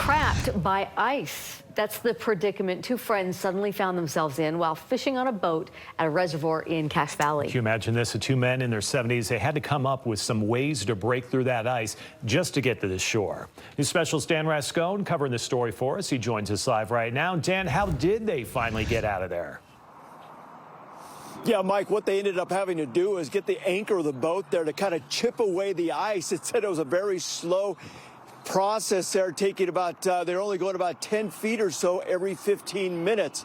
Trapped by ice. That's the predicament two friends suddenly found themselves in while fishing on a boat at a reservoir in Cache Valley. Can you imagine this? The two men in their 70s, they had to come up with some ways to break through that ice just to get to the shore. News Specialist Dan Rascone covering this story for us. He joins us live right now. Dan, how did they finally get out of there? Yeah, Mike, what they ended up having to do is get the anchor of the boat there to kind of chip away the ice. It said it was a very slow process there, taking about, they're only going about 10 feet or so every 15 minutes.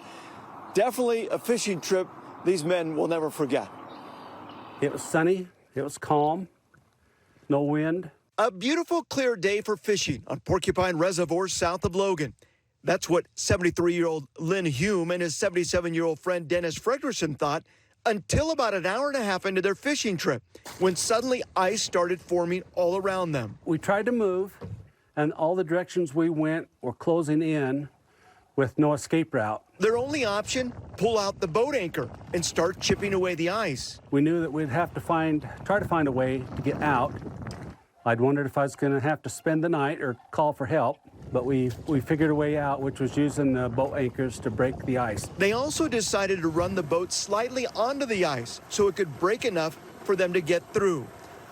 Definitely a fishing trip these men will never forget. It was sunny, it was calm, no wind. A beautiful, clear day for fishing on Porcupine Reservoir south of Logan. That's what 73-year-old Lynn Hume and his 77-year-old friend Dennis Fredrickson thought until about an hour and a half into their fishing trip, when suddenly ice started forming all around them. We tried to move, and all the directions we went were closing in with no escape route. Their only option, pull out the boat anchor and start chipping away the ice. We knew that we'd have to try to find a way to get out. I'd wondered if I was going to have to spend the night or call for help, but we figured a way out, which was using the boat anchors to break the ice. They also decided to run the boat slightly onto the ice so it could break enough for them to get through.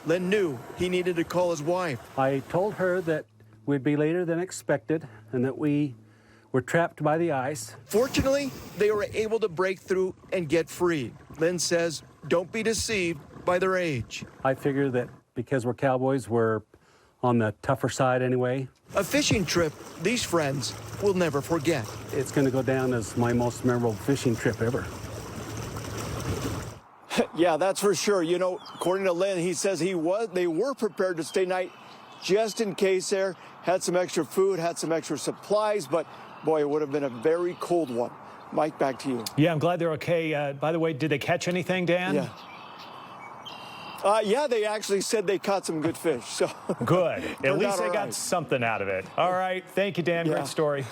Len knew he needed to call his wife. I told her that we'd be later than expected and that we were trapped by the ice. Fortunately, they were able to break through and get free. Len says, don't be deceived by their age. I figure that because we're cowboys, we're on the tougher side anyway. A fishing trip these friends will never forget. It's going to go down as my most memorable fishing trip ever. Yeah, that's for sure. You know, according to Len, he says they were prepared to stay night just in case there, had some extra food, had some extra supplies, but boy, it would have been a very cold one. Mike, back to you. Yeah, I'm glad they're okay. By the way, did they catch anything, Dan? Yeah. Yeah, they actually said they caught some good fish. So good. At least they got right. something out of it. All right. Thank you, Dan. Yeah. Great story.